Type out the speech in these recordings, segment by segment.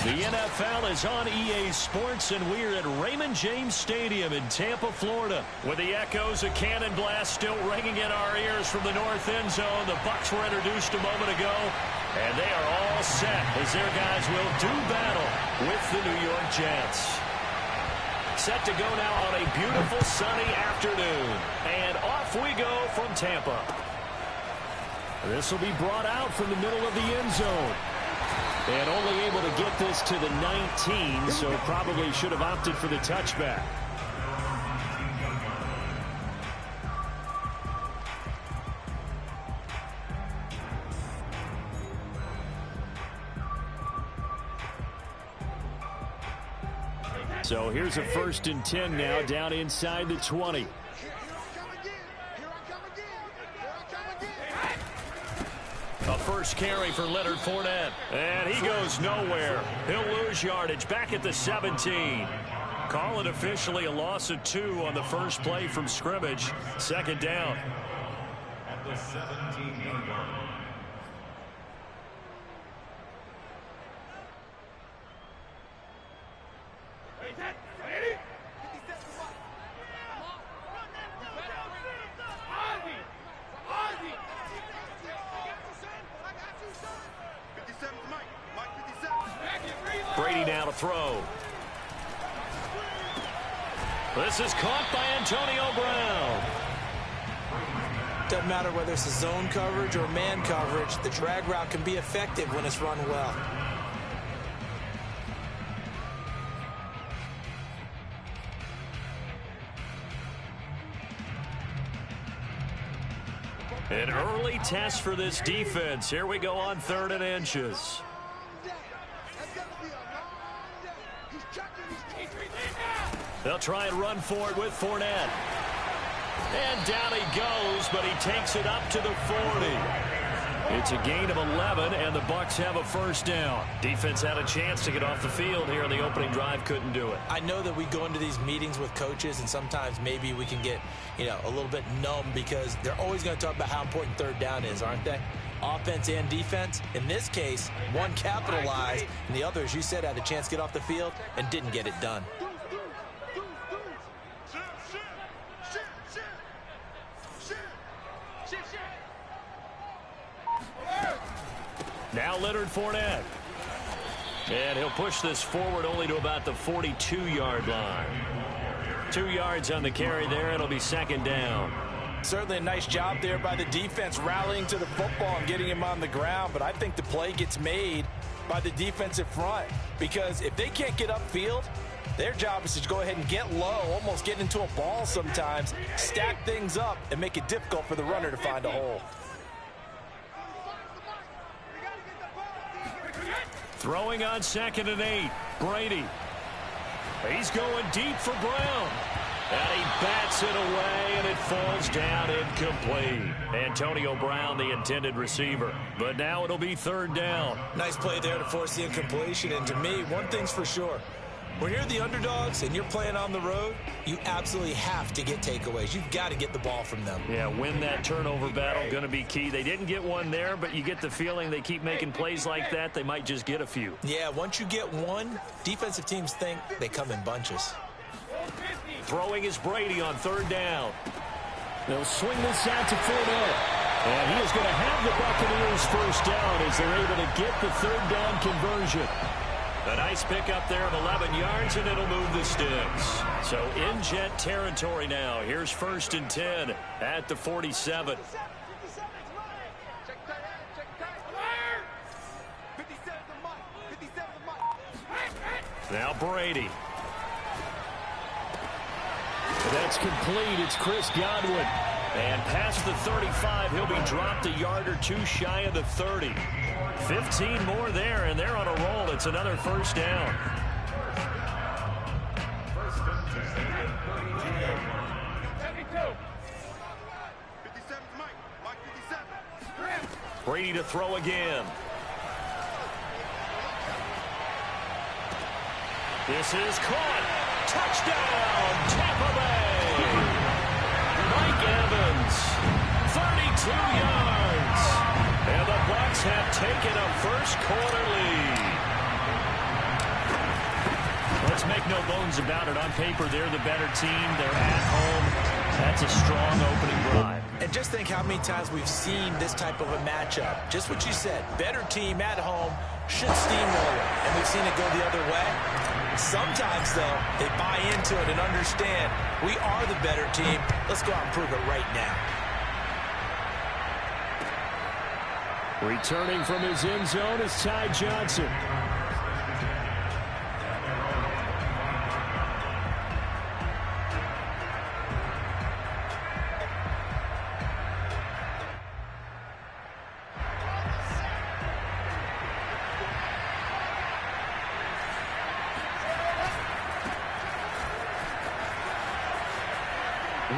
The NFL is on EA Sports, and we're at Raymond James Stadium in Tampa, Florida. With the echoes of Cannon Blast still ringing in our ears from the north end zone, the Bucs were introduced a moment ago, and they are all set as their guys will do battle with the New York Jets. Set to go now on a beautiful sunny afternoon, and off we go from Tampa. This will be brought out from the middle of the end zone. And only able to get this to the 19, so probably should have opted for the touchback. So here's a 1st and 10 now, down inside the 20. A first carry for Leonard Fournette. And he goes nowhere. He'll lose yardage back at the 17. Call it officially a loss of 2 on the first play from scrimmage. 2nd down. At the 17-yard line. Brady now to throw. This is caught by Antonio Brown. Doesn't matter whether it's a zone coverage or man coverage, the drag route can be effective when it's run well. An early test for this defense. Here we go on 3rd and inches. They'll try and run for it with Fournette. And down he goes, but he takes it up to the 40. It's a gain of 11, and the Bucs have a 1st down. Defense had a chance to get off the field here on the opening drive, couldn't do it. I know that we go into these meetings with coaches, and sometimes maybe we can get, a little bit numb because they're always going to talk about how important 3rd down is, aren't they? Offense and defense. In this case, one capitalized, and the other, as you said, had a chance to get off the field and didn't get it done. Now Leonard Fournette. And he'll push this forward only to about the 42-yard line. 2 yards on the carry there. It'll be 2nd down. Certainly a nice job there by the defense rallying to the football and getting him on the ground. But I think the play gets made by the defensive front. Because if they can't get upfield, their job is to go ahead and get low, almost get into a ball sometimes, stack things up, and make it difficult for the runner to find a hole. Throwing on 2nd and 8. Brady. He's going deep for Brown. And he bats it away, and it falls down incomplete. Antonio Brown, the intended receiver. But now it'll be 3rd down. Nice play there to force the incompletion. And to me, one thing's for sure. When you're the underdogs and you're playing on the road, you absolutely have to get takeaways. You've got to get the ball from them. Yeah, win that turnover battle, going to be key. They didn't get one there, but you get the feeling they keep making plays like that, they might just get a few. Yeah, once you get one, defensive teams think they come in bunches. Throwing is Brady on 3rd down. They'll swing this out to Fournette. And he is going to have the Buccaneers 1st down as they're able to get the 3rd down conversion. A nice pickup there of 11 yards, and it'll move the sticks. So in Jet territory now. Here's 1st and 10 at the 47. Now Brady. That's complete. It's Chris Godwin. And past the 35, he'll be dropped a yard or 2 shy of the 30. 15 more there, and they're on a roll. It's another 1st down. Brady to throw again. This is caught. Touchdown, Tampa Bay. Mike Evans, 32 yards. And the Bucs have taken a 1st quarter lead. no bones about it. On paper, they're the better team. They're at home. That's a strong opening drive. And just think how many times we've seen this type of a matchup. Just what you said, better team at home should steamroll it. And we've seen it go the other way. Sometimes, though, they buy into it and understand we are the better team. Let's go out and prove it right now. Returning from his end zone is Ty Johnson.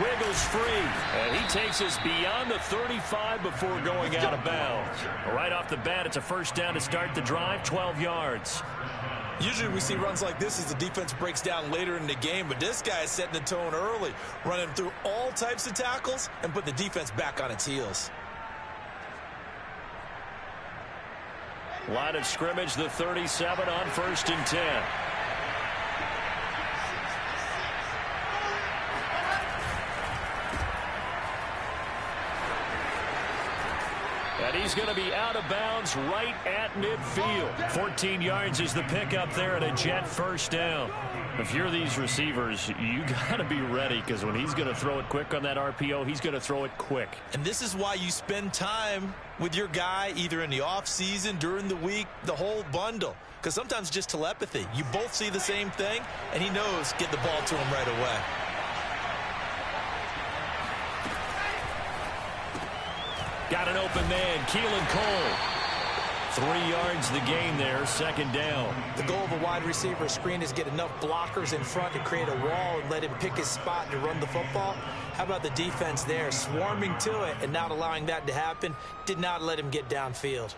Wiggles free, and he takes us beyond the 35 before going out of bounds. Right off the bat, it's a first down to start the drive, 12 yards. Usually we see runs like this as the defense breaks down later in the game, but this guy is setting the tone early, running through all types of tackles and put the defense back on its heels. Line of scrimmage, the 37 on 1st and 10. And he's going to be out of bounds right at midfield. 14 yards is the pickup there, and a Jet first down. If you're these receivers, you got to be ready, because when he's going to throw it quick on that RPO, he's going to throw it quick. And this is why you spend time with your guy, either in the offseason, during the week, the whole bundle. Because sometimes just telepathy. You both see the same thing, and he knows get the ball to him right away. Got an open man, Keelan Cole. 3 yards the gain there, second down. The goal of a wide receiver screen is get enough blockers in front to create a wall and let him pick his spot to run the football. How about the defense there, swarming to it and not allowing that to happen? Did not let him get downfield.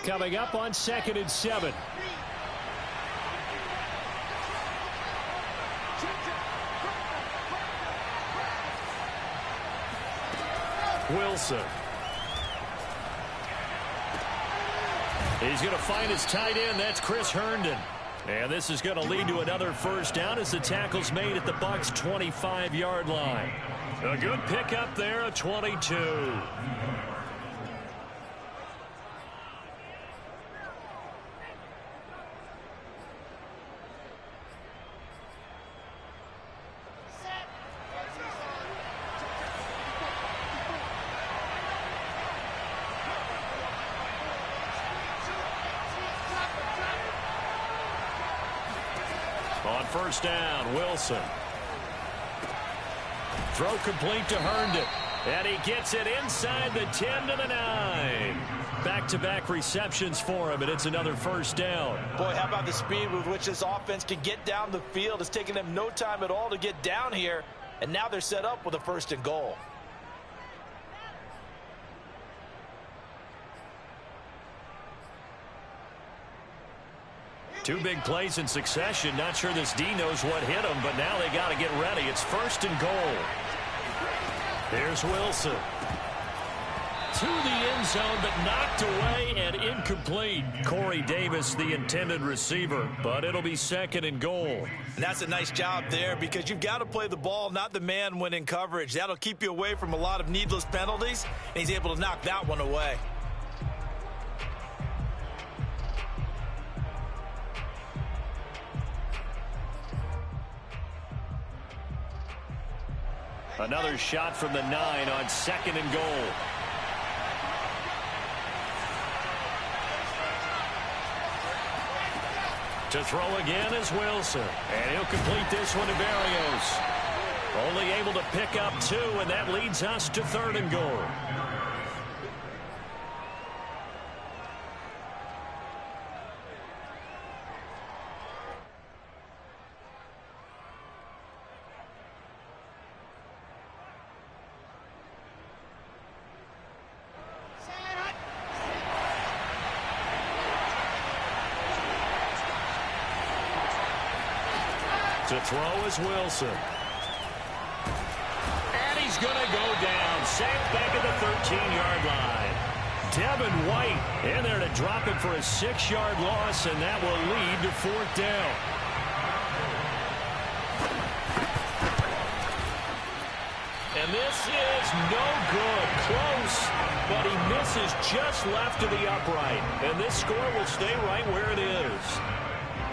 Coming up on 2nd and 7. Wilson. He's going to find his tight end. That's Chris Herndon. And this is going to lead to another first down as the tackle's made at the Bucs' 25-yard line. A good pickup there, a 22. On first down, Wilson. Throw complete to Herndon. And he gets it inside the 10 to the 9. Back-to-back receptions for him, and it's another first down. Boy, how about the speed with which this offense can get down the field? It's taking them no time at all to get down here, and now they're set up with a 1st and goal. Two big plays in succession. Not sure this D knows what hit him, but now they got to get ready. It's 1st and goal. Here's Wilson. To the end zone, but knocked away and incomplete. Corey Davis, the intended receiver, but it'll be 2nd and goal. And that's a nice job there, because you've got to play the ball, not the man when in coverage. That'll keep you away from a lot of needless penalties, and he's able to knock that one away. Another shot from the 9 on 2nd and goal. To throw again is Wilson. And he'll complete this one to Berrios. Only able to pick up 2, and that leads us to 3rd and goal. To throw is Wilson. is going to go down. Sacked back at the 13-yard line. Devin White in there to drop it for a 6-yard loss, and that will lead to 4th down. And this is no good. Close, but he misses just left of the upright. And this score will stay right where it is.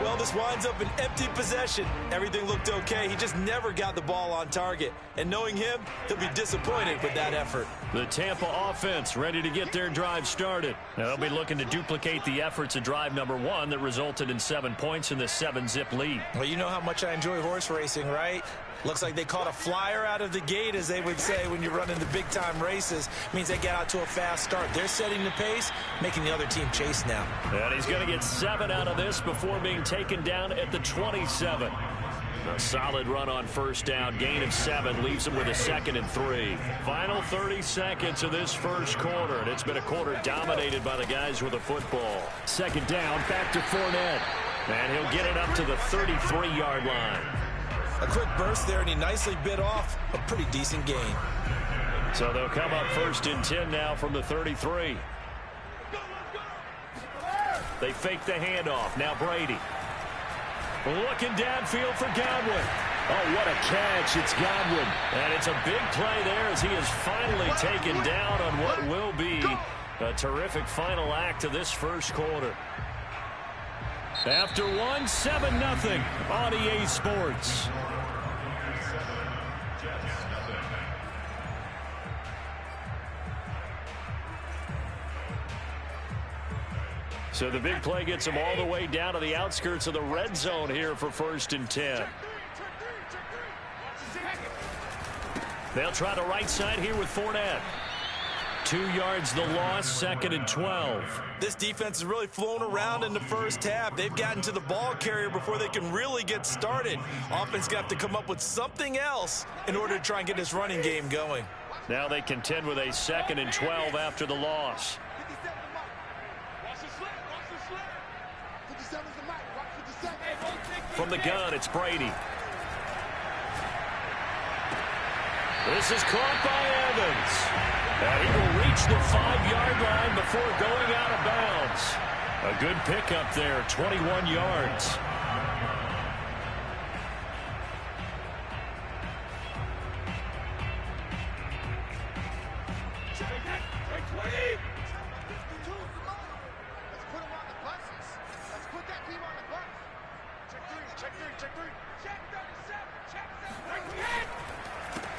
Well, this winds up an empty possession. Everything looked okay. He just never got the ball on target. And knowing him, he'll be disappointed with that effort. The Tampa offense ready to get their drive started. Now, they'll be looking to duplicate the efforts of drive number 1 that resulted in 7 points in the 7-zip lead. Well, you know how much I enjoy horse racing, right? Looks like they caught a flyer out of the gate, as they would say when you're running the big-time races. Means they get out to a fast start. They're setting the pace, making the other team chase now. And he's going to get 7 out of this before being taken down at the 27. A solid run on 1st down. Gain of 7 leaves him with a 2nd and 3. Final 30 seconds of this first quarter, and it's been a quarter dominated by the guys with the football. 2nd down, back to Fournette. And he'll get it up to the 33-yard line. A quick burst there, and he nicely bit off a pretty decent gain. So they'll come up 1st and 10 now from the 33. They fake the handoff. Now Brady. Looking downfield for Godwin. Oh, what a catch. It's Godwin. And it's a big play there as he is finally taken down on what will be a terrific final act of this first quarter. After 1, 7-0 on EA Sports. So the big play gets them all the way down to the outskirts of the red zone here for 1st and 10. They'll try the right side here with Fournette. 2 yards the loss, 2nd and 12. This defense has really flown around in the first half. They've gotten to the ball carrier before they can really get started. Offense got to come up with something else in order to try and get this running game going. Now they contend with a 2nd and 12 after the loss. From the gun, it's Brady. This is caught by Evans. And he will reach the 5-yard line before going out of bounds. A good pickup there, 21 yards.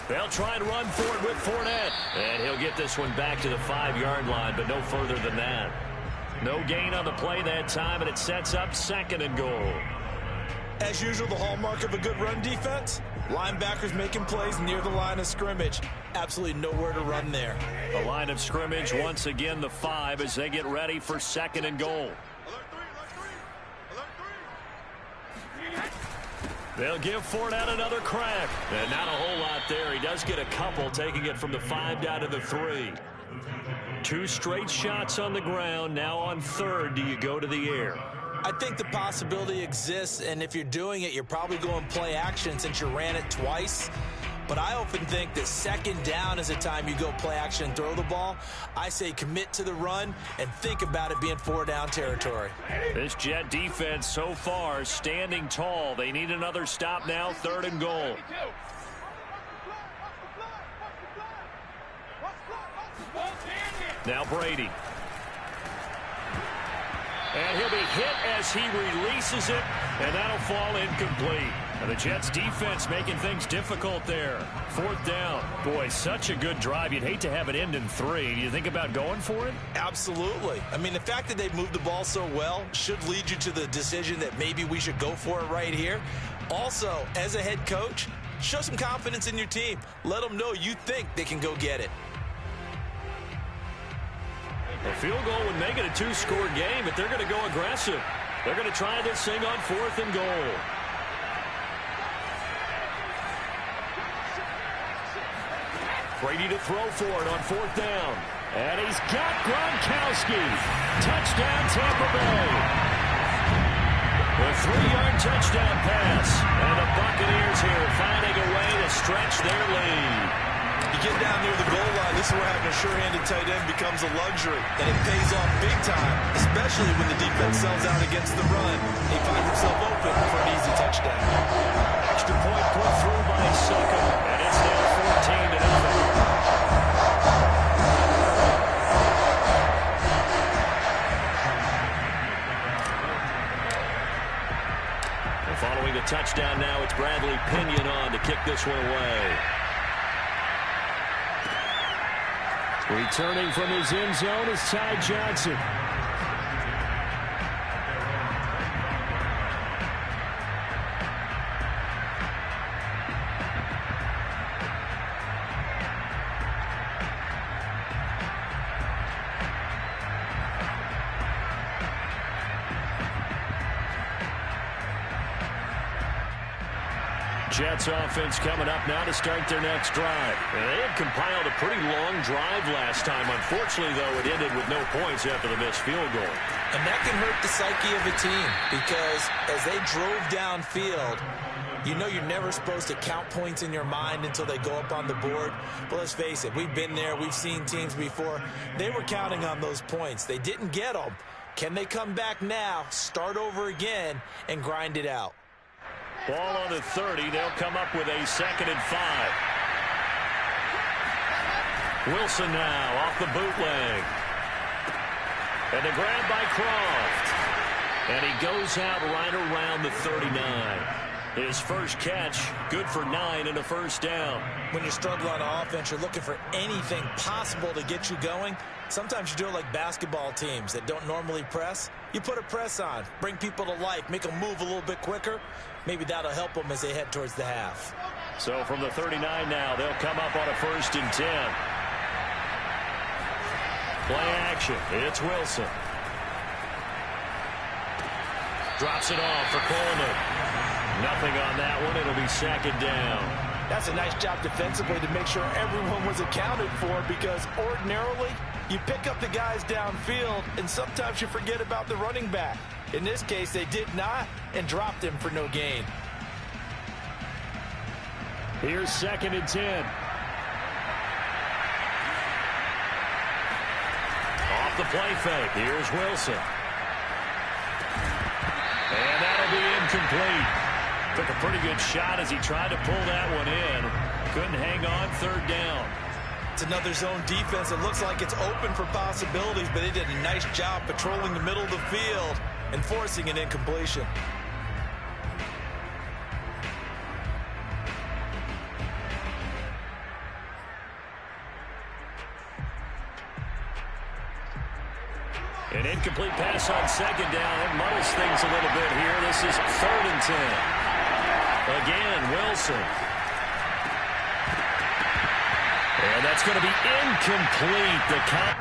They'll try and run for it with Fournette. And he'll get this one back to the 5-yard line, but no further than that. No gain on the play that time, and it sets up 2nd and goal. As usual, the hallmark of a good run defense, linebackers making plays near the line of scrimmage. Absolutely nowhere to run there. The line of scrimmage, once again, the 5 as they get ready for 2nd and goal. They'll give Fournette another crack. And not a whole lot there. He does get a couple, taking it from the 5 down to the 3. 2 straight shots on the ground. Now on 3rd, do you go to the air? I think the possibility exists, and if you're doing it, you're probably going play action since you ran it twice. But I often think that 2nd down is the time you go play action and throw the ball. I say commit to the run and think about it being 4-down territory. This Jet defense so far standing tall. They need another stop now, 3rd and goal. Now Brady. And he'll be hit as he releases it, and that'll fall incomplete. And the Jets defense making things difficult there. 4th down. Boy, such a good drive. You'd hate to have it end in 3. Do you think about going for it? Absolutely. I mean, the fact that they've moved the ball so well should lead you to the decision that maybe we should go for it right here. Also, as a head coach, show some confidence in your team. Let them know you think they can go get it. A field goal would make it a 2-score game, but they're going to go aggressive. They're going to try this thing on 4th and goal. Brady to throw for it on 4th down. And he's got Gronkowski. Touchdown, Tampa Bay. A 3-yard touchdown pass. And the Buccaneers here finding a way to stretch their lead. You get down near the goal line, this is where having a sure-handed tight end becomes a luxury, and it pays off big time, especially when the defense sells out against the run. He finds himself open for an easy touchdown. Extra point put through by Suckham, and it's now 14-0. Following the touchdown now, it's Bradley Pinion on to kick this one away. Returning from his end zone is Ty Johnson. Jets offense coming up now to start their next drive. They had compiled a pretty long drive last time. Unfortunately, though, it ended with no points after the missed field goal. And that can hurt the psyche of a team because as they drove downfield, you know you're never supposed to count points in your mind until they go up on the board. But let's face it, we've been there. We've seen teams before. They were counting on those points. They didn't get them. Can they come back now, start over again, and grind it out? Ball on the 30. They'll come up with a 2nd and 5. Wilson now off the bootleg. And a grab by Croft. And he goes out right around the 39. His first catch, good for 9 and a first down. When you struggle on offense, you're looking for anything possible to get you going. Sometimes you do it like basketball teams that don't normally press. You put a press on, bring people to life, make them move a little bit quicker. Maybe that'll help them as they head towards the half. So from the 39 now, they'll come up on a 1st and 10. Play action. It's Wilson. Drops it off for Coleman. Nothing on that one. It'll be 2nd down. That's a nice job defensively to make sure everyone was accounted for, because ordinarily you pick up the guys downfield and sometimes you forget about the running back. In this case, they did not and dropped him for no gain. Here's 2nd and 10. Off the play fake. Here's Wilson. And that'll be incomplete. Took a pretty good shot as he tried to pull that one in. Couldn't hang on. 3rd down. It's another zone defense. It looks like it's open for possibilities, but they did a nice job patrolling the middle of the field and forcing an incompletion. An incomplete pass on 2nd down. It muddles things a little bit here. This is 3rd and 10. Again, Wilson. And that's going to be incomplete. The count.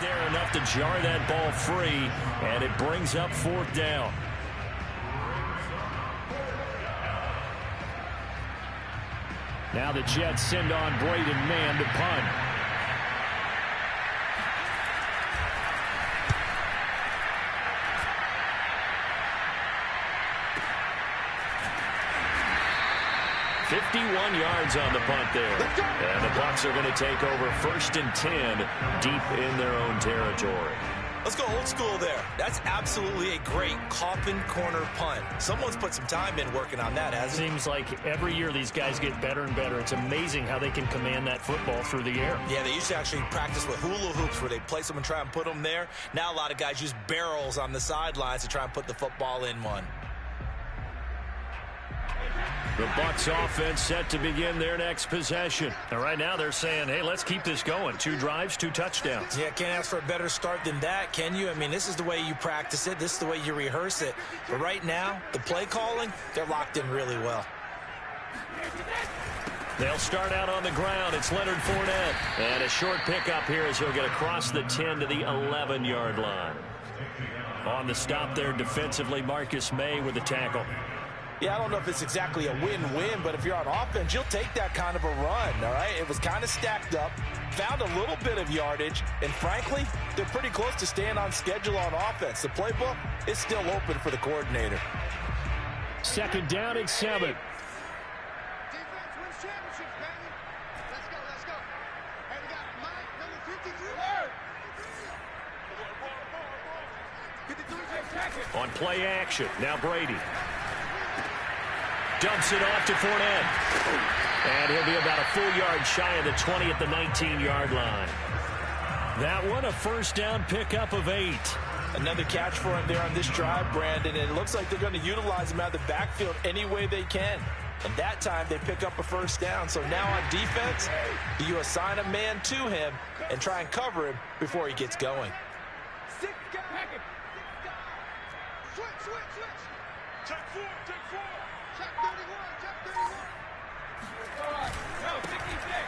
there, enough to jar that ball free, and it brings up 4th down. Now the Jets send on Braden Mann to punt. "51 yards on the punt there." And the Bucs are going to take over 1st and 10 deep in their own territory. Let's go old school there. That's absolutely a great coffin corner punt. Someone's put some time in working on that, hasn't it? Seems like every year these guys get better and better. It's amazing how they can command that football through the air. Yeah, they used to actually practice with hula hoops where they place them and try and put them there. Now a lot of guys use barrels on the sidelines to try and put the football in one. The Bucs offense set to begin their next possession. And right now they're saying, hey, let's keep this going. 2 drives, 2 touchdowns. Yeah, can't ask for a better start than that, can you? I mean, this is the way you practice it. This is the way you rehearse it. But right now, the play calling, they're locked in really well. They'll start out on the ground. It's Leonard Fournette. And a short pickup here as he'll get across the 10 to the 11-yard line. On the stop there defensively, Marcus May with the tackle. Yeah, I don't know if it's exactly a win-win, but if you're on offense, you'll take that kind of a run, all right? It was kind of stacked up, found a little bit of yardage, and frankly, they're pretty close to staying on schedule on offense. The playbook is still open for the coordinator. 2nd down and 7. Defense wins championships, baby. Let's go, let's go. Hey, we got Mike, number 53. On play action, now Brady. Dumps it off to Fournette. And he'll be about a full yard shy of the 20 at the 19-yard line. That one a 1st down pickup of 8. Another catch for him there on this drive, Brandon, and it looks like they're going to utilize him out of the backfield any way they can. And that time they pick up a 1st down. So now on defense, you assign a man to him and try and cover him before he gets going. 6 guys. Switch. Check 4. Check 31.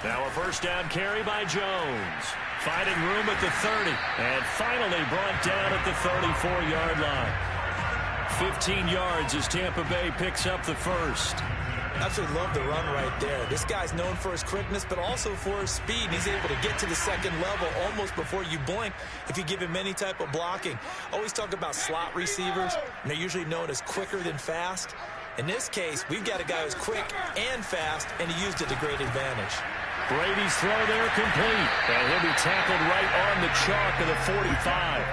Now a 1st down carry by Jones. Finding room at the 30. And finally brought down at the 34-yard line. 15 yards as Tampa Bay picks up the 1st. Absolutely love the run right there. This guy's known for his quickness, but also for his speed. He's able to get to the 2nd level almost before you blink if you give him any type of blocking. Always talk about slot receivers, and they're usually known as quicker than fast. In this case, we've got a guy who's quick and fast, and he used it to great advantage. Brady's throw there complete. And he'll be tackled right on the chalk of the 45.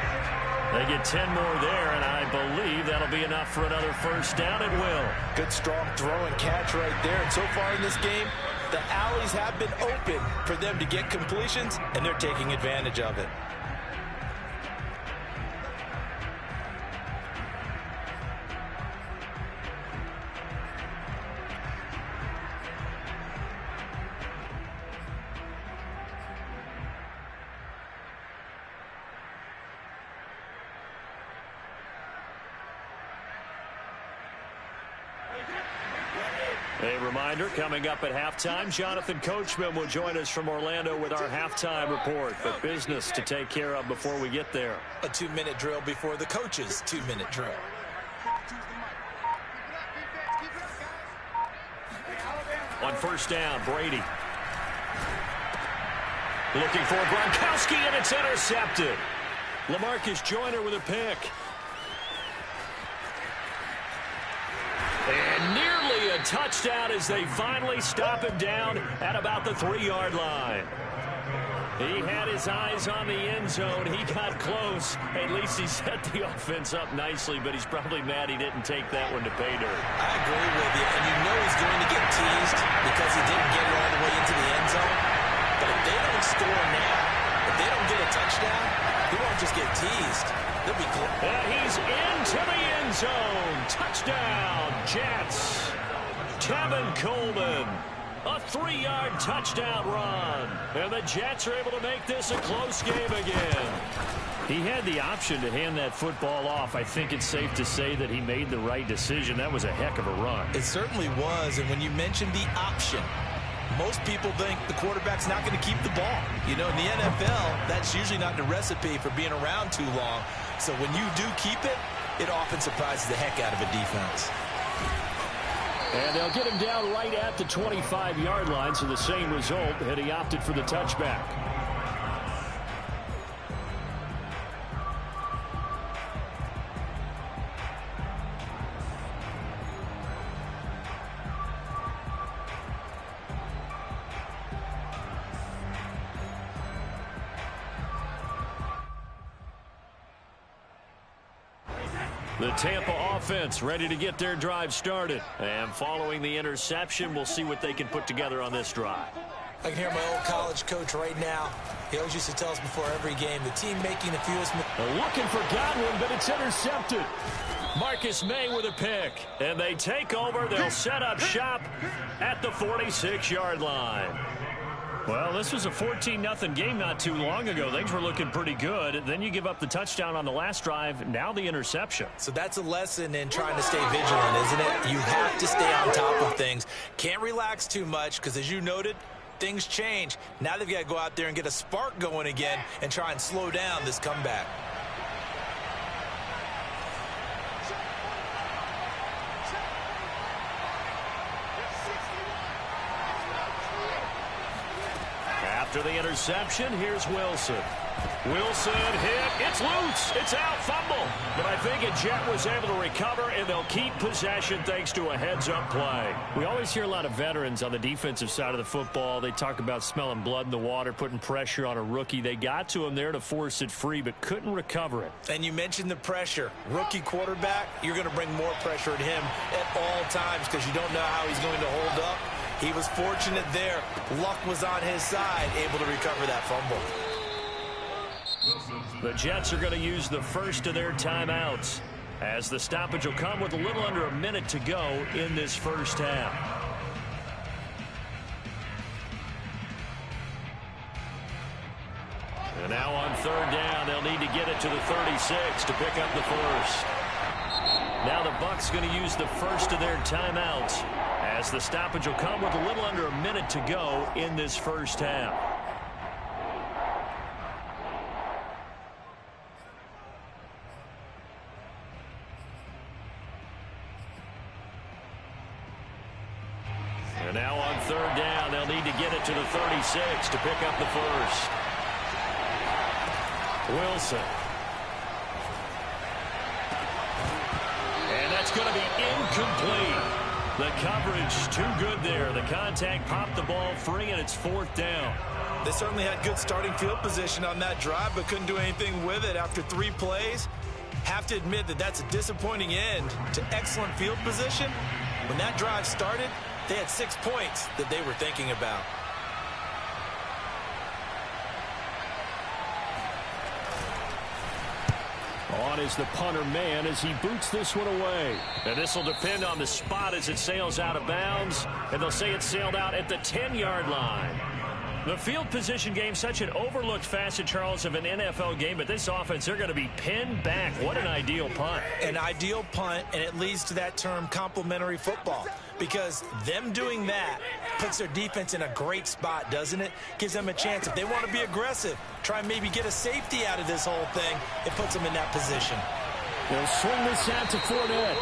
They get 10 more there, and I believe that'll be enough for another 1st down. It will. Good, strong throw and catch right there. And so far in this game, the alleys have been open for them to get completions, and they're taking advantage of it. A reminder, coming up at halftime, Jonathan Coachman will join us from Orlando with our halftime report. But business to take care of before we get there. A 2-minute drill before the coach's 2-minute drill. On 1st down, Brady. Looking for Gronkowski, and it's intercepted. LaMarcus Joyner with a pick. And nearly a touchdown as they finally stop him down at about the 3-yard line. He had his eyes on the end zone. He got close. At least he set the offense up nicely, but he's probably mad he didn't take that one to pay dirt. I agree with you, and you know he's going to get teased because he didn't get it all the way into the end zone. But if they don't score now, if they don't get a touchdown, he won't just get teased. They'll be close. And he's into the end zone. Touchdown, Jets. Tevin Coleman. A 3-yard touchdown run. And the Jets are able to make this a close game again. He had the option to hand that football off. I think it's safe to say that he made the right decision. That was a heck of a run. It certainly was. And when you mentioned the option, most people think the quarterback's not going to keep the ball. You know, in the NFL, that's usually not the recipe for being around too long. So when you do keep it, it often surprises the heck out of a defense. And they'll get him down right at the 25-yard line, so the same result had he opted for the touchback. The Tampa offense ready to get their drive started. And following the interception, we'll see what they can put together on this drive. I can hear my old college coach right now. He always used to tell us before every game, the team making the fewest... They're looking for Godwin, but it's intercepted. Marcus May with a pick. And they take over. They'll set up shop at the 46-yard line. Well, this was a 14-0 game not too long ago. Things were looking pretty good. Then you give up the touchdown on the last drive. Now the interception. So that's a lesson in trying to stay vigilant, isn't it? You have to stay on top of things. Can't relax too much because, as you noted, things change. Now they've got to go out there and get a spark going again and try and slow down this comeback. After the interception, here's Wilson. Wilson hit. It's loose. It's out. Fumble. But I think Jet was able to recover, and they'll keep possession thanks to a heads-up play. We always hear a lot of veterans on the defensive side of the football. They talk about smelling blood in the water, putting pressure on a rookie. They got to him there to force it free, but couldn't recover it. And you mentioned the pressure. Rookie quarterback, you're going to bring more pressure at him at all times because you don't know how he's going to hold up. He was fortunate there. Luck was on his side, able to recover that fumble. The Jets are going to use the first of their timeouts, as the stoppage will come with a little under a minute to go in this first half. And now on third down, they'll need to get it to the 36 to pick up the first. Now the Bucs going to use the first of their timeouts, as the stoppage will come with a little under a minute to go in this first half. And now on third down, they'll need to get it to the 36 to pick up the first. Wilson. And that's going to be incomplete. The coverage too good there. The contact popped the ball free, and it's fourth down. They certainly had good starting field position on that drive, but couldn't do anything with it after 3 plays. Have to admit that that's a disappointing end to excellent field position. When that drive started, they had 6 points that they were thinking about. On is the punter man as he boots this one away. And this will depend on the spot as it sails out of bounds. And they'll say it sailed out at the 10-yard line. The field position game, such an overlooked facet, Charles, of an NFL game. But this offense, they're going to be pinned back. What an ideal punt. An ideal punt, and it leads to that term complementary football. Because them doing that puts their defense in a great spot, doesn't it? Gives them a chance. If they want to be aggressive, try and maybe get a safety out of this whole thing, it puts them in that position. They'll swing this out to Fournette.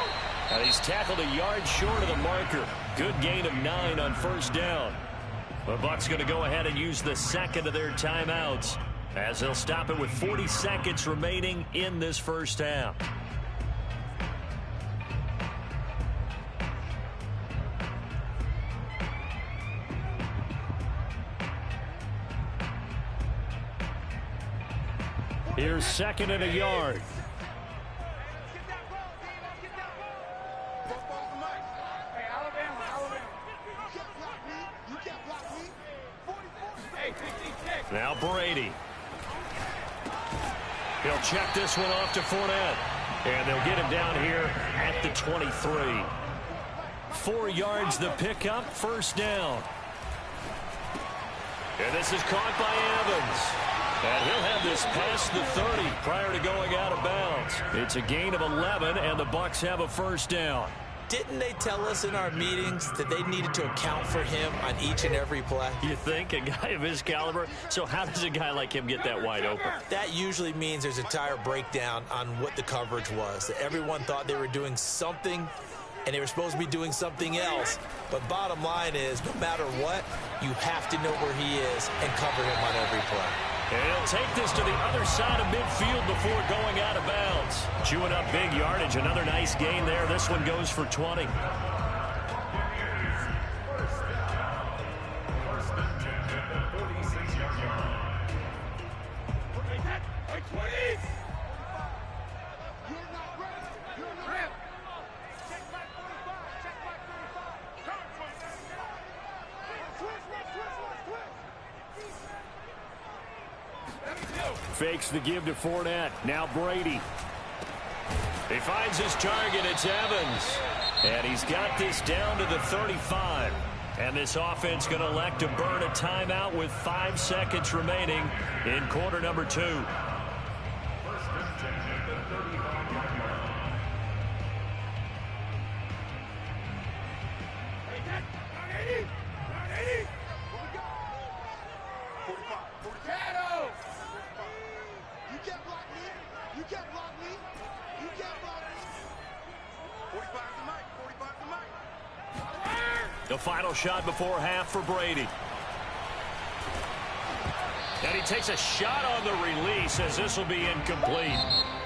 And he's tackled a yard short of the marker. Good gain of 9 on first down. The Bucs going to go ahead and use the second of their timeouts, as they'll stop it with 40 seconds remaining in this first half. Here's second and a yard. Now Brady. He'll check this one off to Fournette. And they'll get him down here at the 23. 4 yards the pickup, first down. And this is caught by Evans. And he'll have this past the 30 prior to going out of bounds. It's a gain of 11, and the Bucs have a first down. Didn't they tell us in our meetings that they needed to account for him on each and every play? You think? A guy of his caliber? So how does a guy like him get that wide open? That usually means there's a entire breakdown on what the coverage was. That everyone thought they were doing something, and they were supposed to be doing something else. But bottom line is, no matter what, you have to know where he is and cover him on every play. And he'll take this to the other side of midfield before going out of bounds. Chewing up big yardage. Another nice gain there. This one goes for 20. Fakes the give to Fournette. Now Brady. He finds his target. It's Evans. And he's got this down to the 35. And this offense going to elect to burn a timeout with 5 seconds remaining in quarter number 2. The final shot before half for Brady. And he takes a shot on the release as this will be incomplete.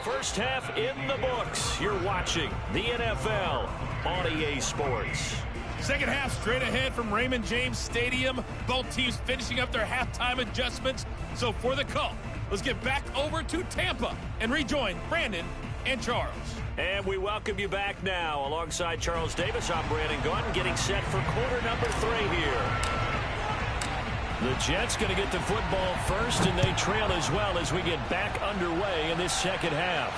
First half in the books. You're watching the NFL on EA Sports. Second half straight ahead from Raymond James Stadium. Both teams finishing up their halftime adjustments. So for the call, let's get back over to Tampa and rejoin Brandon and Charles. And we welcome you back now. Alongside Charles Davis, I'm Brandon Gunn, getting set for quarter number 3 here. The Jets going to get the football first, and they trail as well as we get back underway in this second half.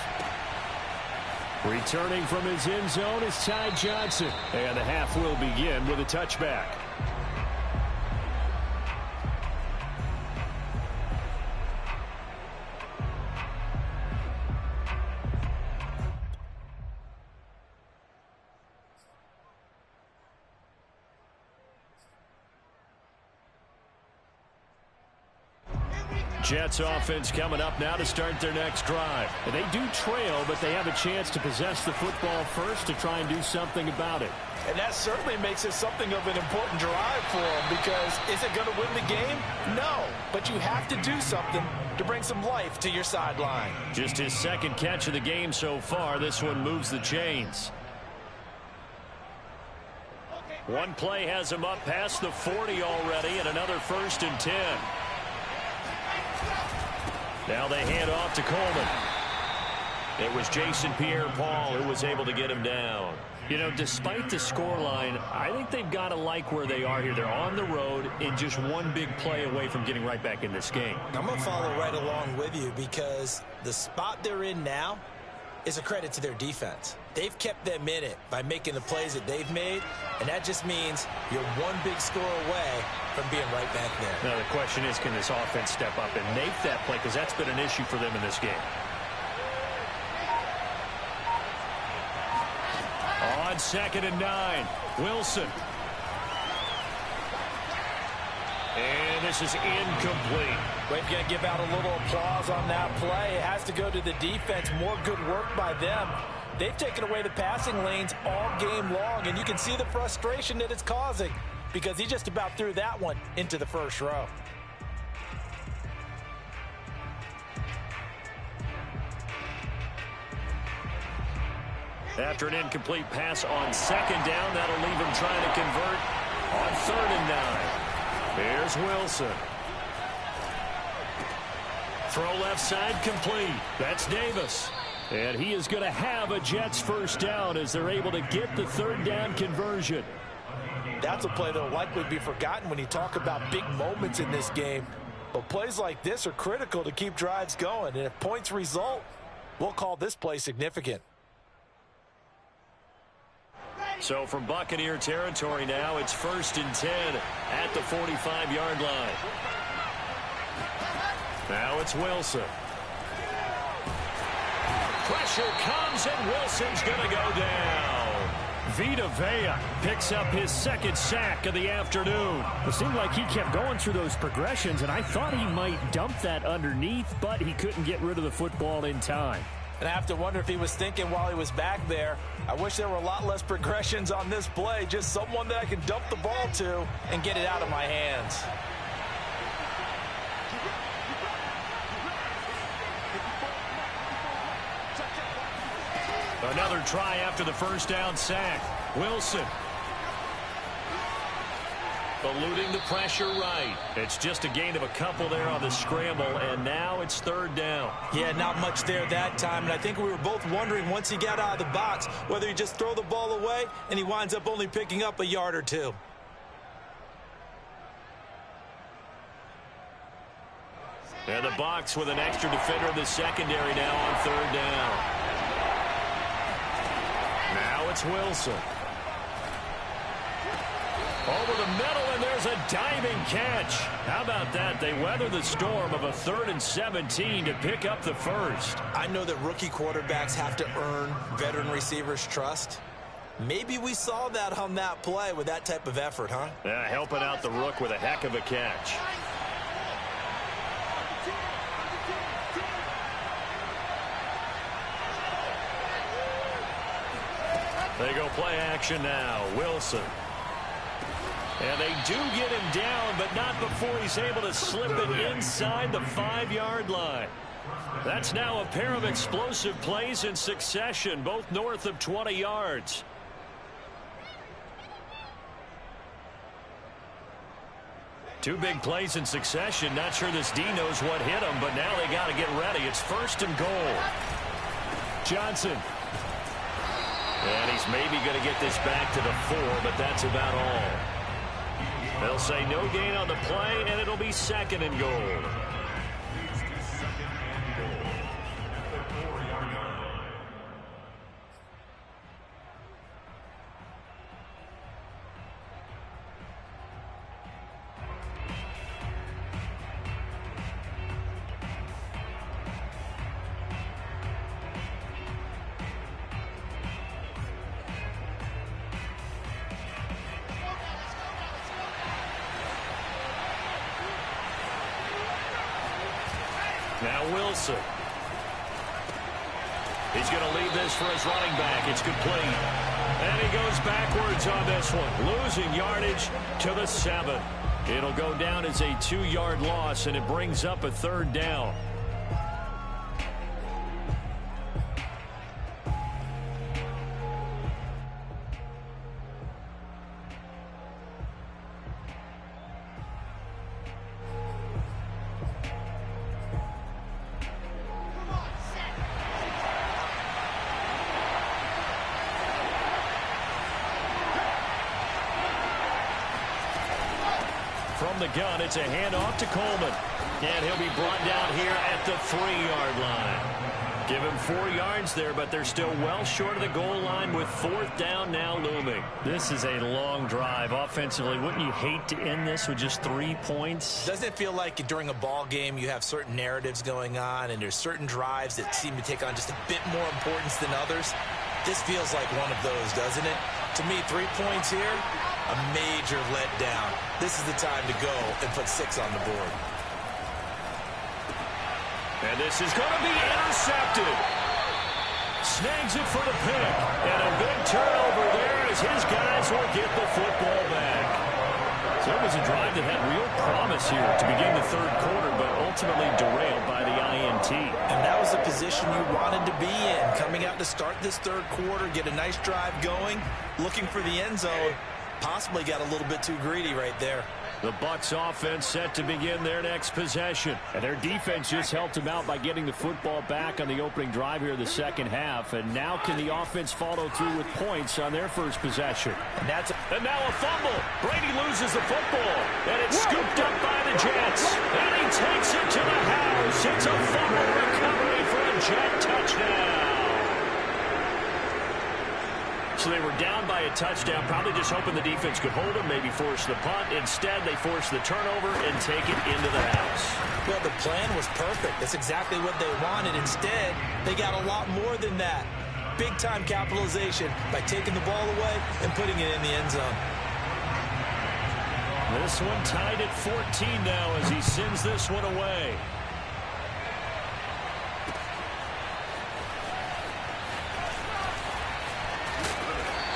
Returning from his end zone is Ty Johnson. And the half will begin with a touchback. Jets offense coming up now to start their next drive. And they do trail, but they have a chance to possess the football first to try and do something about it. And that certainly makes it something of an important drive for them, because is it going to win the game? No, but you have to do something to bring some life to your sideline. Just his second catch of the game so far. This one moves the chains. One play has him up past the 40 already, and another 1st and 10. Now they hand off to Coleman. It was Jason Pierre-Paul who was able to get him down. You know, despite the scoreline, I think they've got to like where they are here. They're on the road and just one big play away from getting right back in this game. I'm going to follow right along with you, because the spot they're in now is a credit to their defense. They've kept them in it by making the plays that they've made, and that just means you're one big score away from being right back there. Now the question is, can this offense step up and make that play, because that's been an issue for them in this game. On 2nd and 9, Wilson. And this is incomplete. We've got to give out a little applause on that play. It has to go to the defense. More good work by them. They've taken away the passing lanes all game long, and you can see the frustration that it's causing, because he just about threw that one into the first row. After an incomplete pass on 2nd down, that'll leave him trying to convert on 3rd and 9. Here's Wilson. Throw left side complete. That's Davis. And he is going to have a Jets first down as they're able to get the 3rd down conversion. That's a play that will likely be forgotten when you talk about big moments in this game. But plays like this are critical to keep drives going. And if points result, we'll call this play significant. So from Buccaneer territory now, it's 1st and 10 at the 45-yard line. Now it's Wilson. Pressure comes, and Wilson's going to go down. Vita Vea picks up his second sack of the afternoon. It seemed like he kept going through those progressions, and I thought he might dump that underneath, but he couldn't get rid of the football in time. And I have to wonder if he was thinking while he was back there, I wish there were a lot less progressions on this play, just someone that I can dump the ball to and get it out of my hands. Another try after the first down sack. Wilson. Eluding the pressure right. It's just a gain of a couple there on the scramble, and now it's third down. Yeah, not much there that time, and I think we were both wondering once he got out of the box whether he just throw the ball away, and he winds up only picking up a yard or two. And the box with an extra defender in the secondary now on third down. Now it's Wilson. Over the middle, and there's a diving catch. How about that? They weather the storm of a 3rd and 17 to pick up the first. I know that rookie quarterbacks have to earn veteran receivers' trust. Maybe we saw that on that play with that type of effort, huh? Yeah, helping out the rook with a heck of a catch. They go play action now. Wilson. And they do get him down, but not before he's able to slip it inside the 5-yard line. That's now a pair of explosive plays in succession, both north of 20 yards. Two big plays in succession. Not sure this D knows what hit him, but now they got to get ready. It's 1st and goal. Johnson. And he's maybe going to get this back to the 4, but that's about all. They'll say no gain on the play, and it'll be 2nd and goal. Now Wilson. He's going to leave this for his running back. It's complete. And he goes backwards on this one. Losing yardage to the 7. It'll go down as a 2-yard loss, and it brings up a 3rd down. From the gun, it's a handoff to Coleman. And he'll be brought down here at the 3-yard line. Give him 4 yards there, but they're still well short of the goal line with 4th down now looming. This is a long drive offensively. Wouldn't you hate to end this with just 3 points? Doesn't it feel like during a ball game you have certain narratives going on and there's certain drives that seem to take on just a bit more importance than others? This feels like one of those, doesn't it? To me, 3 points here, a major letdown. This is the time to go and put 6 on the board. And this is going to be intercepted. Snags it for the pick. And a big turnover there as his guys will get the football back. So it was a drive that had real promise here to begin the 3rd quarter, but ultimately derailed by the INT. And that was the position you wanted to be in. Coming out to start this 3rd quarter, get a nice drive going, looking for the end zone. Possibly got a little bit too greedy right there. The Bucs offense set to begin their next possession. And their defense just helped them out by getting the football back on the opening drive here in the 2nd half. And now can the offense follow through with points on their first possession? And now a fumble. Brady loses the football. And it's scooped up by the Jets. And he takes it to the house. It's a fumble recovery for a Jet touchdown. So they were down by a touchdown, probably just hoping the defense could hold them, maybe force the punt. Instead, they force the turnover and take it into the house. Well, the plan was perfect. That's exactly what they wanted. Instead, they got a lot more than that. big-time capitalization by taking the ball away and putting it in the end zone. This one tied at 14 now as he sends this one away.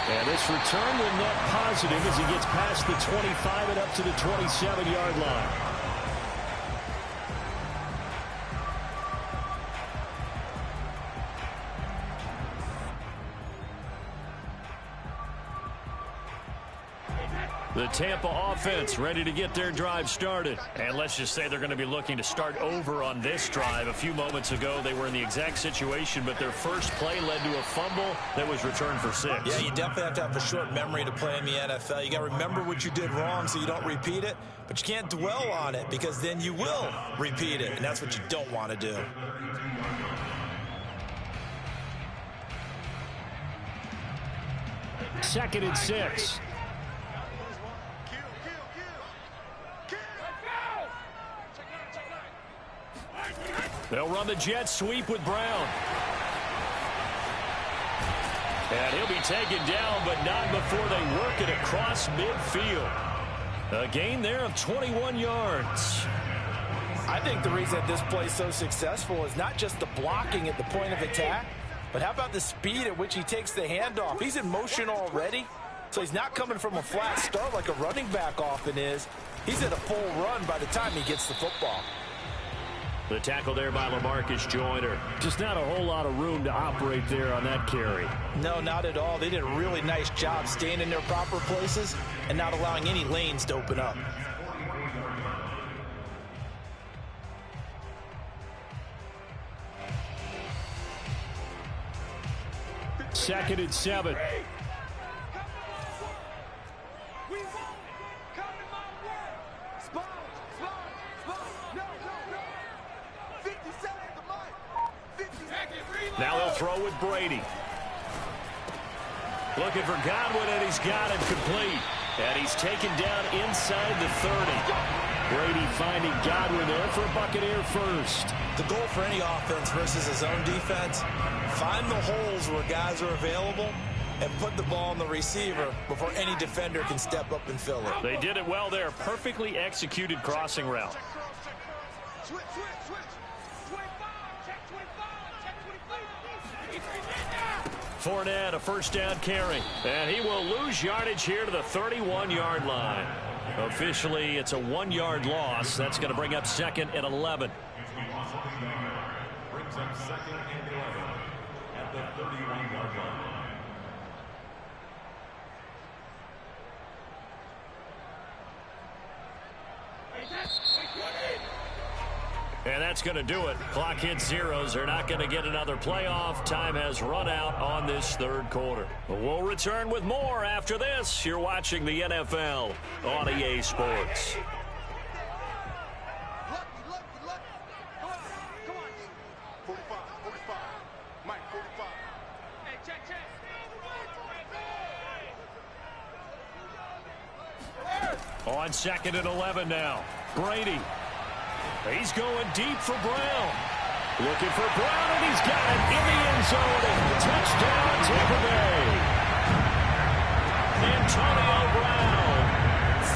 And this return will net positive as he gets past the 25 and up to the 27-yard line. The Tampa offense ready to get their drive started. And let's just say they're going to be looking to start over on this drive. A few moments ago, they were in the exact situation, but their first play led to a fumble that was returned for 6. Yeah, you definitely have to have a short memory to play in the NFL. You got to remember what you did wrong so you don't repeat it, but you can't dwell on it because then you will repeat it, and that's what you don't want to do. Second and 6. They'll run the jet sweep with Brown. And he'll be taken down, but not before they work it across midfield. A gain there of 21 yards. I think the reason that this play is so successful is not just the blocking at the point of attack, but how about the speed at which he takes the handoff? He's in motion already, so he's not coming from a flat start like a running back often is. He's at a full run by the time he gets the football. The tackle there by LaMarcus Joyner. Just not a whole lot of room to operate there on that carry. No, not at all. They did a really nice job staying in their proper places and not allowing any lanes to open up. Second and 7. Now they'll throw with Brady. Looking for Godwin, and he's got him complete. And he's taken down inside the 30. Brady finding Godwin there for a Buccaneer first. The goal for any offense versus his own defense, find the holes where guys are available and put the ball on the receiver before any defender can step up and fill it. They did it well there. Perfectly executed crossing route. Switch. Fournette, a first down carry. And he will lose yardage here to the 31-yard line. Officially, it's a 1-yard loss. That's going to bring up second and 11. Brings up second and 11 at the 31-yard line. And that's going to do it. Clock hits zeros. They're not going to get another playoff. Time has run out on this third quarter. We'll return with more after this. You're watching the NFL on EA Sports. Lucky. Come on. 45. Mike, 45. Hey, check. On second and 11 now. Brady. He's going deep for Brown. Looking for Brown, and he's got it in the end zone. Touchdown, Tampa Bay. Antonio Brown,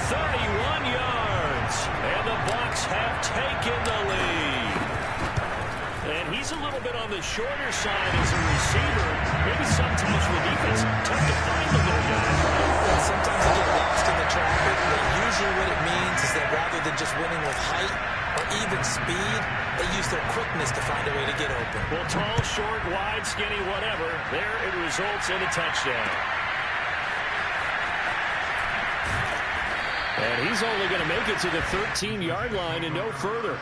31 yards. And the Bucs have taken the lead. And he's a little bit on the shorter side as a receiver. Maybe sometimes for the defense, tough to find the little guys, right? Well, sometimes they get lost in the traffic, but usually what it means is that rather than just winning with height or even speed, they use their quickness to find a way to get open. Well, tall, short, wide, skinny, whatever, there it results in a touchdown. And he's only going to make it to the 13-yard line and no further.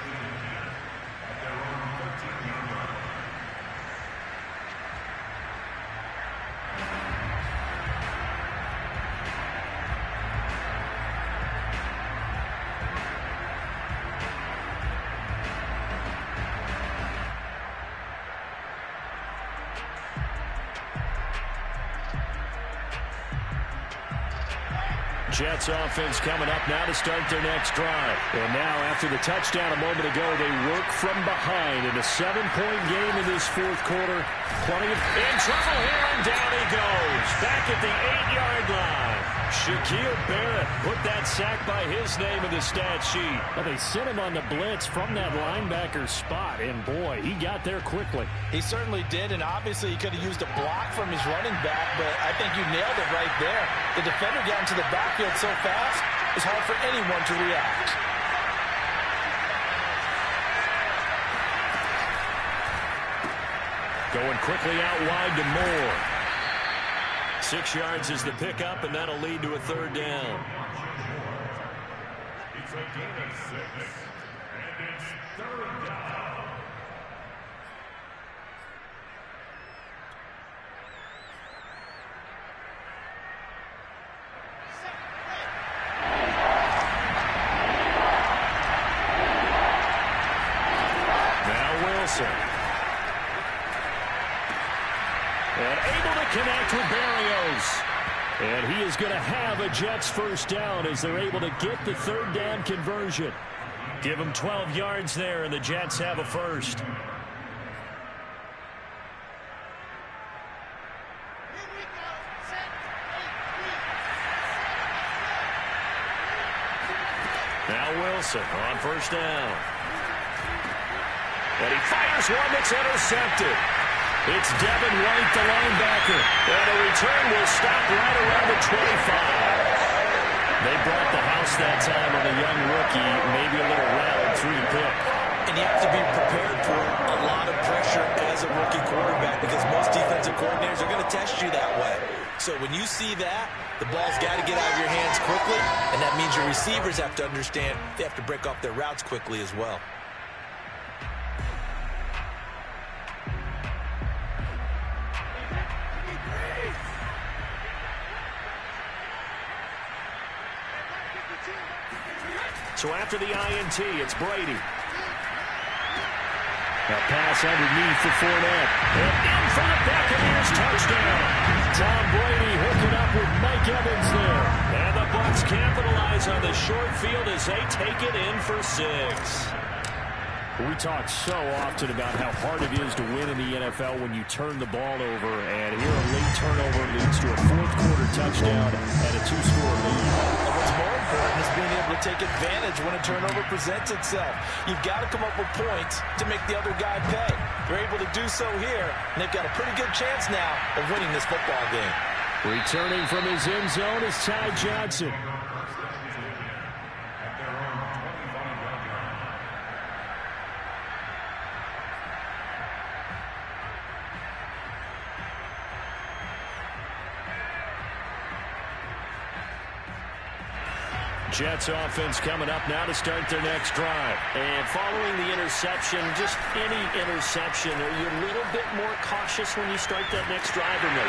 Jets offense coming up now to start their next drive. And now after the touchdown a moment ago, they work from behind in a 7-point game in this fourth quarter. Plenty of in trouble here, and down he goes. Back at the 8-yard line. Shaquille Barrett put that sack by his name in the stat sheet. Well, they sent him on the blitz from that linebacker spot, and boy, he got there quickly. He certainly did, and obviously he could have used a block from his running back, but I think you nailed it right there. The defender got into the backfield so fast, it's hard for anyone to react. Going quickly out wide to Moore. 6 yards is the pickup, and that'll lead to a third down. It's a gain of 6, and it's third down. Now Wilson. And able to connect with Berrios. And he is going to have a Jets first down as they're able to get the third down conversion. Give them 12 yards there, and the Jets have a first. Now Wilson on first down. And he fires one that's intercepted. It's Devin White, the linebacker. And a return will stop right around the 25. They brought the house that time on a young rookie, maybe a little rattled through the pick. And you have to be prepared for a lot of pressure as a rookie quarterback because most defensive coordinators are going to test you that way. So when you see that, the ball's got to get out of your hands quickly, and that means your receivers have to understand they have to break off their routes quickly as well. So after the INT, it's Brady. A pass underneath for Fournette. And in for the Buccaneers touchdown. Tom Brady hooking up with Mike Evans there. And the Bucs capitalize on the short field as they take it in for 6. We talk so often about how hard it is to win in the NFL when you turn the ball over. And here a late turnover leads to a fourth quarter touchdown and a 2-score lead. And what's more important is being able to take advantage when a turnover presents itself. You've got to come up with points to make the other guy pay. They're able to do so here, and they've got a pretty good chance now of winning this football game. Returning from his end zone is Ty Johnson. Jets offense coming up now to start their next drive. And following the interception, just any interception, are you a little bit more cautious when you start that next drive or no?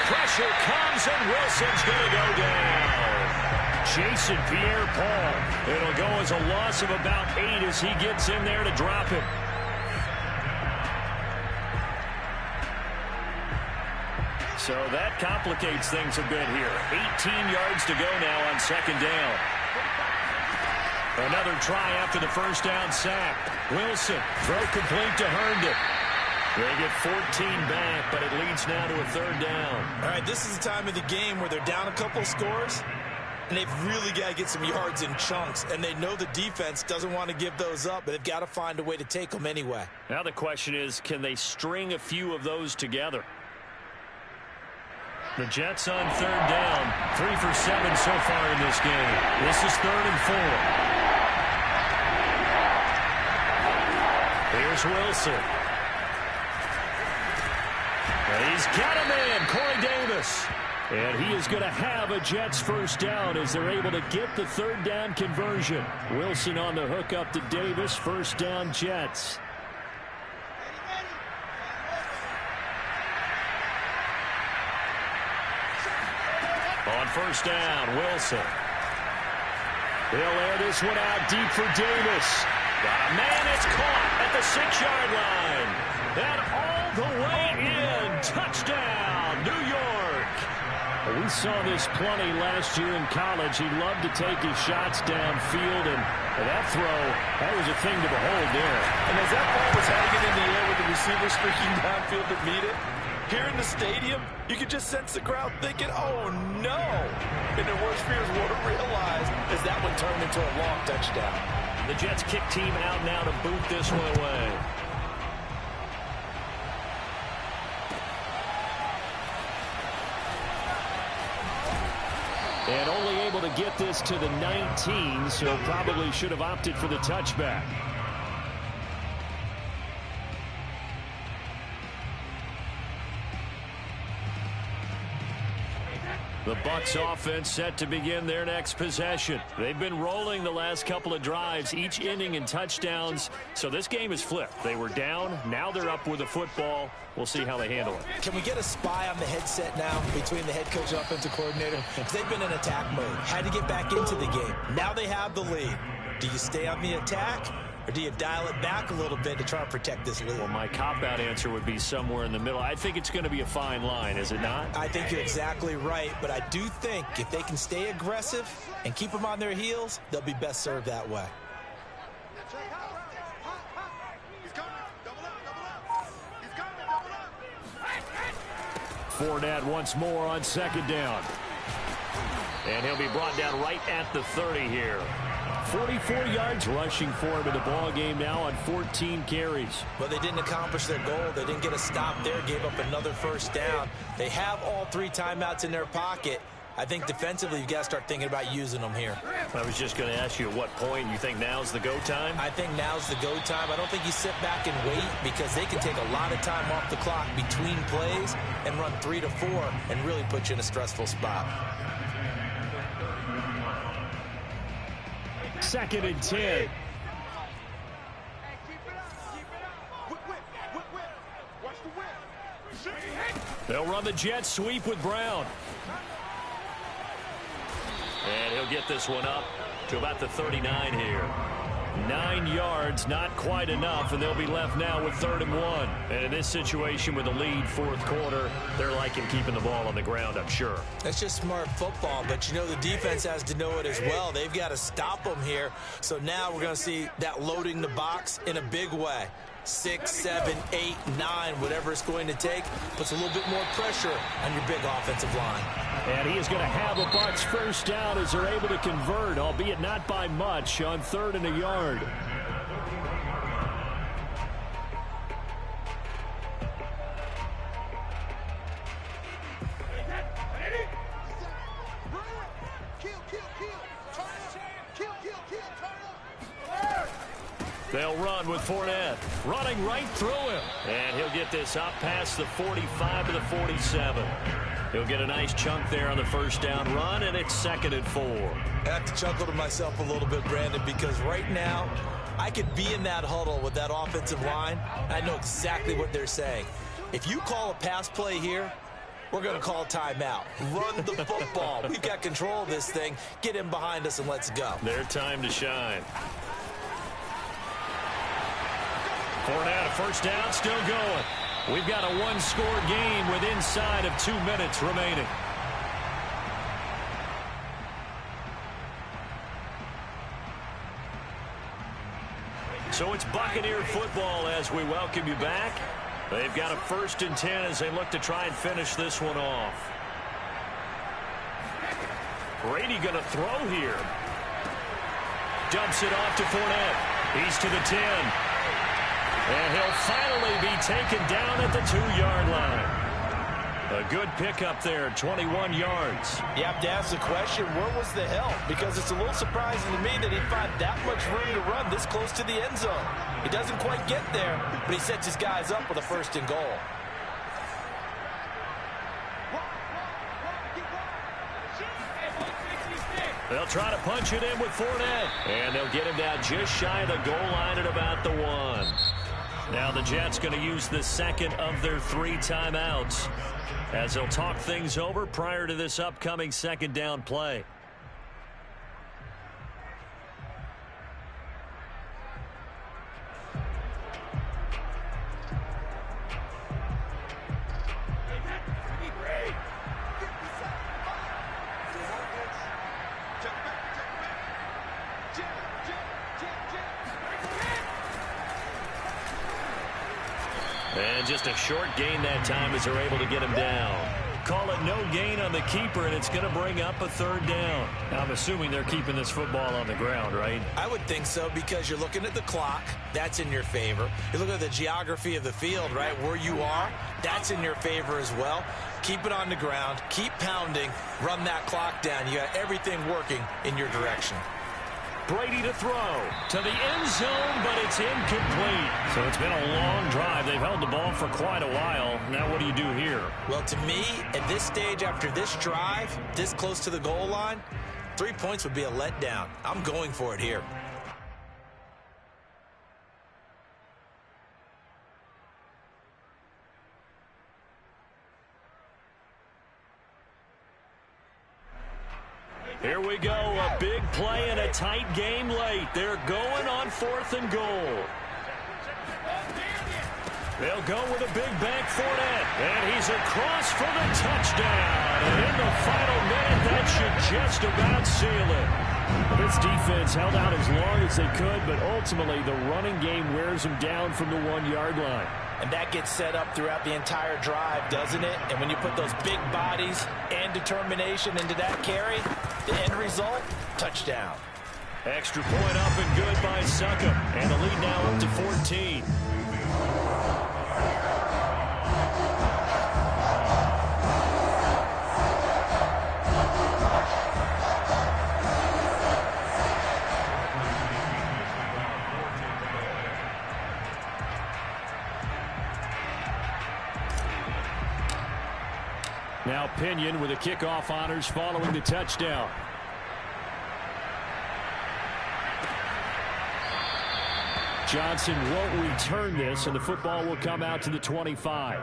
Pressure comes, and Wilson's going to go down. Chasing Pierre-Paul. It'll go as a loss of about 8 as he gets in there to drop it. So that complicates things a bit here. 18 yards to go now on second down. Another try after the first down sack. Wilson, throw complete to Herndon. They get 14 back, but it leads now to a third down. All right, this is the time of the game where they're down a couple scores, and they've really got to get some yards in chunks, and they know the defense doesn't want to give those up, but they've got to find a way to take them anyway. Now the question is, can they string a few of those together? The Jets on third down, 3 for 7 so far in this game. This is 3rd and 4. Here's Wilson. And he's got him in, Corey Davis. And he is going to have a Jets first down as they're able to get the third down conversion. Wilson on the hook up to Davis, first down Jets. On first down, Wilson. He'll air this one out deep for Davis. Got a man, it's caught at the 6-yard line. And all the way in. Touchdown, New York. We saw this plenty last year in college. He loved to take his shots downfield, and that throw, that was a thing to behold there. And as that ball was hanging in the air with the receiver streaking downfield to meet it, here in the stadium, you could just sense the crowd thinking, oh, no. And their worst fears were realized as that one turned into a long touchdown. The Jets kick team out now to boot this one away. And only able to get this to the 19, so probably should have opted for the touchback. The Bucs offense set to begin their next possession. They've been rolling the last couple of drives, each inning in touchdowns. So this game is flipped. They were down. Now they're up with the football. We'll see how they handle it. Can we get a spy on the headset now between the head coach and offensive coordinator? Because they've been in attack mode. Had to get back into the game. Now they have the lead. Do you stay on the attack? Or do you dial it back a little bit to try and protect this lead? Well, my cop-out answer would be somewhere in the middle. I think it's going to be a fine line, is it not? I think you're exactly right, but I do think if they can stay aggressive and keep them on their heels, they'll be best served that way. Fournette once more on second down. And he'll be brought down right at the 30 here. 44 yards rushing for him in the ball game now on 14 carries. But they didn't accomplish their goal. They didn't get a stop there, gave up another first down. They have all 3 timeouts in their pocket. I think defensively you've got to start thinking about using them here. I was just going to ask you at what point you think now's the go time? I think now's the go time. I don't think you sit back and wait because they can take a lot of time off the clock between plays and run 3 to 4 and really put you in a stressful spot. 2nd and 10. They'll run the jet sweep with Brown. And he'll get this one up to about the 39 here. 9 yards, not quite enough, and they'll be left now with 3rd and 1. And in this situation with a lead, 4th quarter, they're liking keeping the ball on the ground, I'm sure. That's just smart football, but you know the defense has to know it as well. They've got to stop them here. So now we're going to see that loading the box in a big way. 6, 7, 8, 9, whatever it's going to take, puts a little bit more pressure on your big offensive line. And he is going to have a Bucs first down as they're able to convert, albeit not by much, on 3rd and a yard. They'll run with Fournette, running right through him. And he'll get this up past the 45 to the 47. He'll get a nice chunk there on the first down run, and it's 2nd and 4. I have to chuckle to myself a little bit, Brandon, because right now I could be in that huddle with that offensive line. I know exactly what they're saying. If you call a pass play here, we're going to call timeout. Run the football. We've got control of this thing. Get in behind us and let's go. Their time to shine. Fournette, a first down, still going. We've got a one-score game with inside of 2 minutes remaining. So it's Buccaneer football as we welcome you back. They've got a 1st and 10 as they look to try and finish this one off. Brady going to throw here. Dumps it off to Fournette. He's to the 10. And he'll finally be taken down at the 2-yard line. A good pickup there, 21 yards. You have to ask the question, where was the help? Because it's a little surprising to me that he found that much room to run this close to the end zone. He doesn't quite get there, but he sets his guys up with a 1st and goal. They'll try to punch it in with Fournette. And they'll get him down just shy of the goal line at about the 1. Now the Jets going to use the 2nd of their 3 timeouts as they'll talk things over prior to this upcoming 2nd down play. And just a short gain that time as they're able to get him down. Call it no gain on the keeper, and it's going to bring up a 3rd down. Now, I'm assuming they're keeping this football on the ground, right? I would think so, because you're looking at the clock. That's in your favor. You look at the geography of the field, right, where you are. That's in your favor as well. Keep it on the ground. Keep pounding. Run that clock down. You got everything working in your direction. Brady to throw to the end zone, but it's incomplete. So it's been a long drive. They've held the ball for quite a while. Now what do you do here? Well, to me, at this stage, after this drive, this close to the goal line, 3 points would be a letdown. I'm going for it here. Here we go, a big play and a tight game late. They're going on 4th and goal. They'll go with a big bank Fournette, and he's across for the touchdown. And in the final minute, that should just about seal it. This defense held out as long as they could, but ultimately the running game wears them down from the 1-yard line. And that gets set up throughout the entire drive, doesn't it? And when you put those big bodies and determination into that carry, the end result, touchdown. Extra point up and good by Suckup. And the lead now up to 14. Now Pinion with the kickoff honors following the touchdown. Johnson won't return this, and the football will come out to the 25.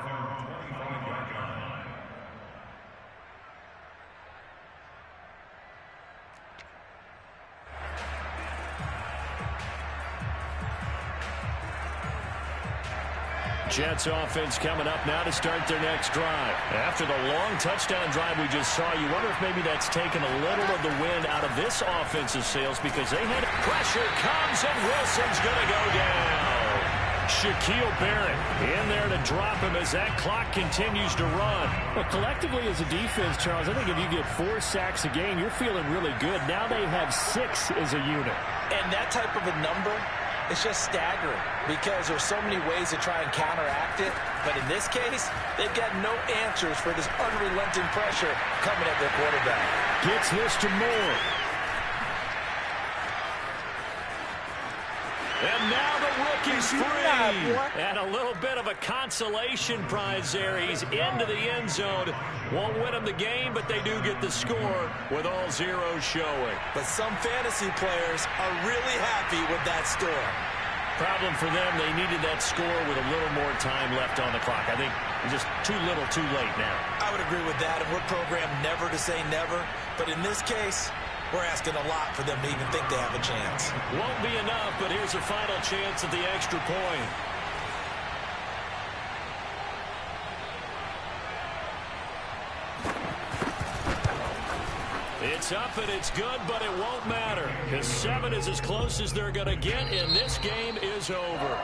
Jets offense coming up now to start their next drive. After the long touchdown drive we just saw, you wonder if maybe that's taken a little of the wind out of this offensive sails, because they had pressure comes and Wilson's going to go down. Shaquille Barrett in there to drop him as that clock continues to run. Well, collectively as a defense, Charles, I think if you get 4 sacks a game, you're feeling really good. Now they have 6 as a unit. And that type of a number, it's just staggering, because there's so many ways to try and counteract it. But in this case, they've got no answers for this unrelenting pressure coming at their quarterback. Gets this to Moore. And now the rookie's free. And a little bit of a consolation prize there. He's into the end zone. Won't win him the game, but they do get the score with all zeros showing. But some fantasy players are really happy with that score. Problem for them, they needed that score with a little more time left on the clock. I think just too little, too late now. I would agree with that, and we're programmed never to say never. But in this case, we're asking a lot for them to even think they have a chance. Won't be enough, but here's a final chance at the extra point. It's up and it's good, but it won't matter, because 7 is as close as they're going to get, and this game is over.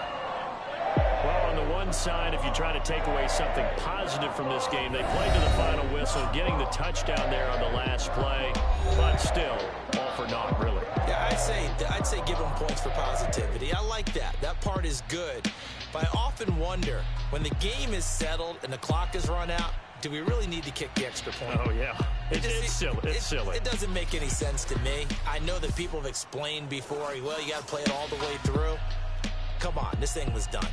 Well, on the one side, if you try to take away something positive from this game, they played to the final whistle, getting the touchdown there on the last play, but still, all for naught, really. Yeah, I'd say give them points for positivity. I like that. That part is good. But I often wonder, when the game is settled and the clock is run out, do we really need to kick the extra point? Oh, yeah. It's silly. It's silly. It doesn't make any sense to me. I know that people have explained before, well, you got to play it all the way through. Come on, this thing was done.